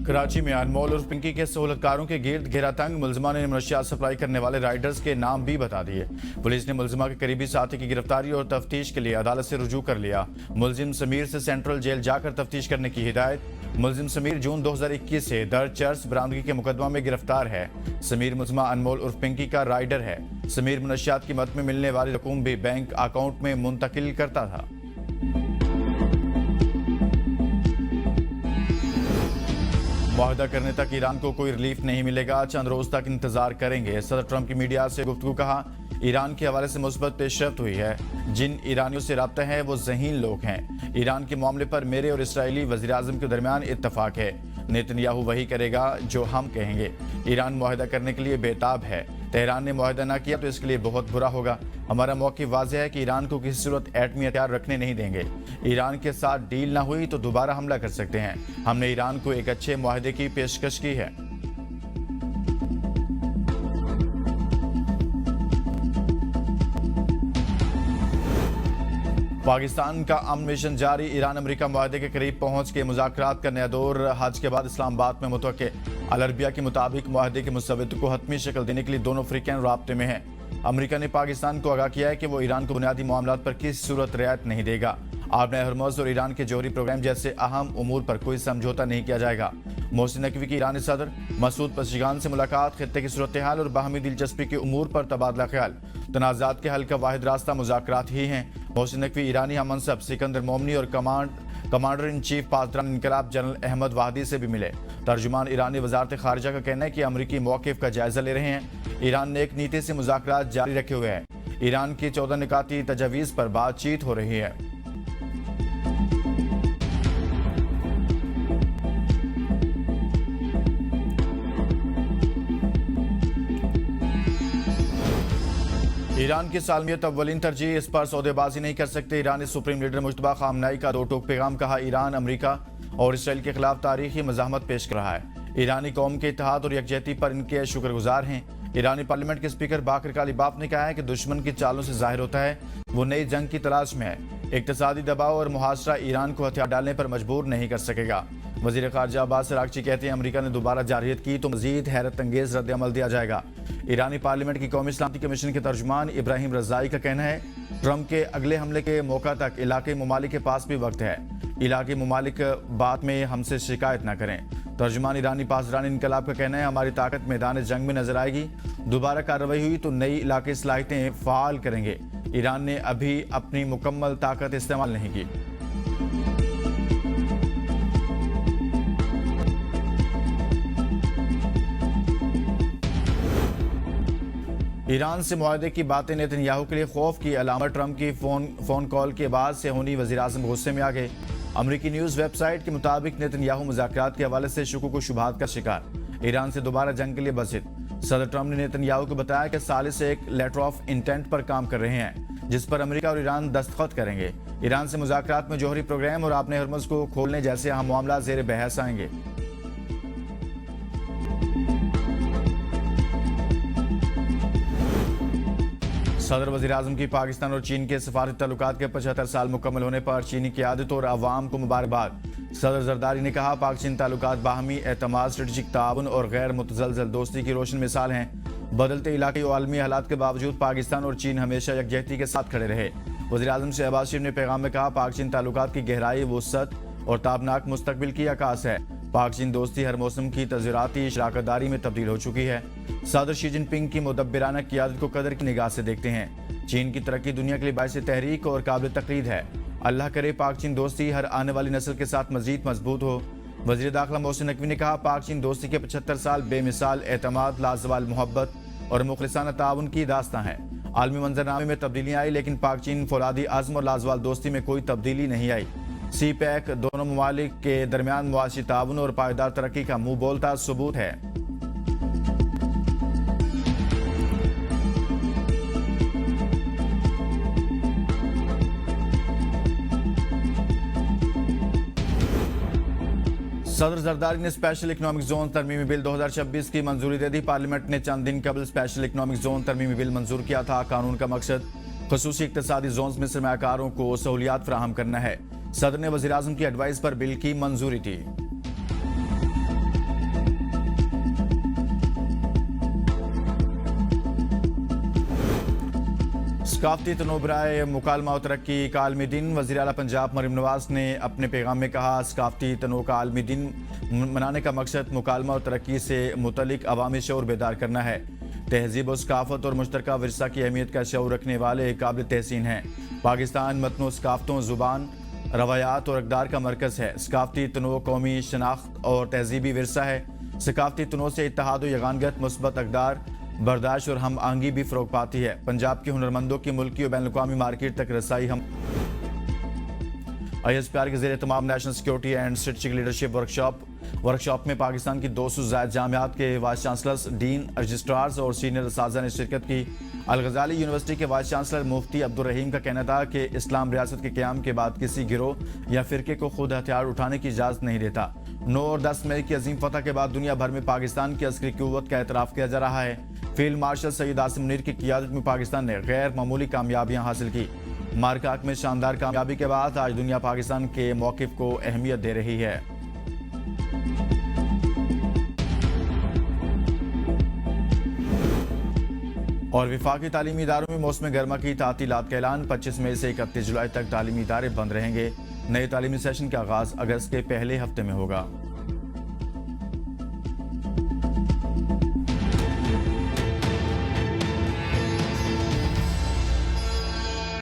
کراچی میں انمول اور پنکی کے سہولتکاروں کے گرد گھیرا تنگ، ملزمان نے منشیات سپلائی کرنے والے رائڈرز کے نام بھی بتا دیے۔ پولیس نے ملزمہ کے قریبی ساتھی کی گرفتاری اور تفتیش کے لیے عدالت سے رجوع کر لیا۔ ملزم سمیر سے سینٹرل جیل جا کر تفتیش کرنے کی ہدایت۔ ملزم سمیر جون 2021 سے درج چرس برآمدگی کے مقدمہ میں گرفتار ہے۔ سمیر ملزمہ انمول اور پنکی کا رائڈر ہے۔ سمیر منشیات کی مد میں ملنے والی رقوم بھی بینک اکاؤنٹ میں منتقل کرتا تھا۔ معاہدہ کرنے تک ایران کو کوئی ریلیف نہیں ملے گا، چند روز تک انتظار کریں گے۔ صدر ٹرمپ کی میڈیا سے گفتگو، کہا ایران کے حوالے سے مثبت پیش رفت ہوئی ہے۔ جن ایرانیوں سے رابطہ ہے وہ ذہین لوگ ہیں۔ ایران کے معاملے پر میرے اور اسرائیلی وزیراعظم کے درمیان اتفاق ہے۔ نیتن یاہو وہی کرے گا جو ہم کہیں گے۔ ایران معاہدہ کرنے کے لیے بےتاب ہے۔ تہران نے معاہدہ نہ کیا تو اس کے لیے بہت برا ہوگا۔ ہمارا موقف واضح ہے کہ ایران کو کسی صورت ایٹمی ہتھیار رکھنے نہیں دیں گے۔ ایران کے ساتھ ڈیل نہ ہوئی تو دوبارہ حملہ کر سکتے ہیں۔ ہم نے ایران کو ایک اچھے معاہدے کی پیشکش کی ہے۔ پاکستان کا امن مشن جاری، ایران امریکہ معاہدے کے قریب پہنچ کے مذاکرات کا نیا دور حج کے بعد اسلام آباد میں متوقع۔ العربیہ کے مطابق معاہدے کے مسودے کو حتمی شکل دینے کے لیے دونوں فریقین رابطے میں ہیں۔ امریکہ نے پاکستان کو آگاہ کیا ہے کہ وہ ایران کو بنیادی معاملات پر کسی صورت رعایت نہیں دے گا۔ آبِ ہرمز اور ایران کے جوہری پروگرام جیسے اہم امور پر کوئی سمجھوتہ نہیں کیا جائے گا۔ محسن نقوی کی ایرانی صدر مسعود پزشکیان سے ملاقات، خطے کی صورتحال اور باہمی دلچسپی کے امور پر تبادلہ خیال۔ تنازعات کے حل کا واحد راستہ مذاکرات ہی ہیں۔ محسن نقوی ایرانی ہم منصب سکندر مومنی اور کمانڈر ان چیف پاسداران انقلاب جنرل احمد وحدی سے بھی ملے۔ ترجمان ایرانی وزارت خارجہ کا کہنا ہے کہ امریکی موقف کا جائزہ لے رہے ہیں۔ ایران نے ایک نیتی سے مذاکرات جاری رکھے ہوئے ہیں۔ ایران کی 14 نکاتی تجاویز پر بات چیت ہو رہی ہے۔ ایران کی سالمیت اولین ترجیح، اس پر سودے بازی نہیں کر سکتے۔ ایرانی سپریم لیڈر مجتبیٰ خامنہئی کا دو ٹوک پیغام، کہا ایران امریکہ اور اسرائیل کے خلاف تاریخی مزاحمت پیش کر رہا ہے۔ ایرانی قوم کے اتحاد اور یکجہتی پر ان کے شکر گزار ہیں۔ ایرانی پارلیمنٹ کے اسپیکر باقر کالیباف نے کہا ہے کہ دشمن کی چالوں سے ظاہر ہوتا ہے وہ نئی جنگ کی تلاش میں ہے۔ اقتصادی دباؤ اور محاصرہ ایران کو ہتھیار ڈالنے پر مجبور نہیں کر سکے گا۔ وزیر خارجہ عباس عراقچی کہتے ہیں امریکہ نے دوبارہ جارحیت کی تو مزید حیرت انگیز رد عمل دیا جائے گا۔ ایرانی پارلیمنٹ کی قومی سلامتی کمیشن کے ترجمان ابراہیم رضائی کا کہنا ہے ٹرمپ کے اگلے حملے کے موقع تک علاقائی ممالک کے پاس بھی وقت ہے۔ علاقائی ممالک بعد میں ہم سے شکایت نہ کریں۔ ترجمان ایرانی پاسداران انقلاب کا کہنا ہے ہماری طاقت میدان جنگ میں نظر آئے گی۔ دوبارہ کارروائی ہوئی تو نئی علاقائی صلاحیتیں فعال کریں گے۔ ایران نے ابھی اپنی مکمل طاقت استعمال نہیں کی۔ ایران سے معاہدے کی باتیں نیتن یاہو کے لیے خوف کی علامت، ٹرمپ کی فون کال کے بعد صہیونی وزیراعظم غصے میں آ گئے۔ امریکی نیوز ویب سائٹ کے مطابق نیتن یاہو مذاکرات کے حوالے سے شکوک و شبہات کا شکار، ایران سے دوبارہ جنگ کے لیے بضد۔ صدر ٹرمپ نے نیتن یاہو کو بتایا کہ ثالث ایک لیٹر آف انٹینٹ پر کام کر رہے ہیں جس پر امریکہ اور ایران دستخط کریں گے۔ ایران سے مذاکرات میں جوہری پروگرام اور آبِ ہرمز کو کھولنے جیسے اہم معاملات زیر بحث آئیں گے۔ صدر وزیراعظم کی پاکستان اور چین کے سفارتی تعلقات کے 75 سال مکمل ہونے پر چینی قیادت اور عوام کو مبارکباد۔ صدر زرداری نے کہا پاک چین تعلقات باہمی اعتماد، اسٹریٹجک تعاون اور غیر متزلزل دوستی کی روشن مثال ہیں۔ بدلتے علاقائی و عالمی حالات کے باوجود پاکستان اور چین ہمیشہ یکجہتی کے ساتھ کھڑے رہے۔ وزیراعظم شہباز شریف نے پیغام میں کہا پاک چین تعلقات کی گہرائی، وسعت اور تابناک مستقبل کی عکاس ہے۔ پاک چین دوستی ہر موسم کی تزویراتی شراکت داری میں تبدیل ہو چکی ہے۔ صدر شی جن پنگ کی مدبرانہ قیادت کو قدر کی نگاہ سے دیکھتے ہیں۔ چین کی ترقی دنیا کے لیے باعث تحریک اور قابل تقلید ہے۔ اللہ کرے پاک چین دوستی ہر آنے والی نسل کے ساتھ مزید مضبوط ہو۔ وزیر داخلہ محسن نقوی نے کہا پاک چین دوستی کے 75 سال بے مثال اعتماد، لازوال محبت اور مخلصانہ تعاون کی داستان ہے۔ عالمی منظرنامے میں تبدیلیاں آئی لیکن پاک چین فولادی عزم اور لازوال دوستی میں کوئی تبدیلی نہیں آئی۔ سی پیک دونوں ممالک کے درمیان معاشی تعاون اور پائیدار ترقی کا منہ بولتا ثبوت ہے۔ صدر زرداری نے اسپیشل اکنامک زون ترمیمی بل 2026 کی منظوری دے دی۔ پارلیمنٹ نے چند دن قبل اسپیشل اکنامک زون ترمیمی بل منظور کیا تھا۔ قانون کا مقصد خصوصی اقتصادی زونز میں سرمایہ کاروں کو سہولیات فراہم کرنا ہے۔ صدر نے وزیراعظم کی ایڈوائز پر بل کی منظوری دی۔ ثقافتی تنوع برائے مکالمہ و ترقی کا عالمی دن۔ وزیر اعلیٰ پنجاب مریم نواز نے اپنے پیغام میں کہا، ثقافتی تنوع کا عالمی دن منانے کا مقصد مکالمہ و ترقی سے متعلق عوامی شعور بیدار کرنا ہے۔ تہذیب و ثقافت اور مشترکہ ورثہ کی اہمیت کا شعور رکھنے والے قابل تحسین ہیں۔ پاکستان متنوع ثقافتوں، زبان، روایات اور اقدار کا مرکز ہے۔ ثقافتی تنوع قومی شناخت اور تہذیبی ورثہ ہے۔ ثقافتی تنوع سے اتحاد و یگانگت، مثبت اقدار، برداشت اور ہم آہنگی بھی فروغ پاتی ہے۔ پنجاب کے ہنرمندوں کی ملکی اور بین الاقوامی مارکیٹ تک رسائی ISPR کے زیر اہتمام national security and strategic leadership workshop میں پاکستان کی 200 سے زائد جامعات کے وائس چانسلرز، ڈین، رجسٹرارز اور سینئر اساتذہ نے شرکت کی۔ الغزالی یونیورسٹی کے وائس چانسلر مفتی عبدالرحیم کا کہنا تھا کہ اسلام ریاست کے قیام کے بعد کسی گروہ یا فرقے کو خود ہتھیار اٹھانے کی اجازت نہیں دیتا۔ 9 اور 10 مئی کی عظیم فتح کے بعد دنیا بھر میں پاکستان کی عسکری قوت کا اعتراف کیا جا رہا ہے۔ فیلڈ مارشل سید عاصم منیر کی قیادت میں پاکستان نے غیر معمولی کامیابیاں حاصل کی۔ مارکاک میں شاندار کامیابی کے بعد آج دنیا پاکستان کے موقف کو اہمیت دے رہی ہے۔ اور وفاقی تعلیمی اداروں میں موسم گرما کی تعطیلات کا اعلان۔ 25 مئی سے 31 جولائی تک تعلیمی ادارے بند رہیں گے۔ نئے تعلیمی سیشن کا آغاز اگست کے پہلے ہفتے میں ہوگا۔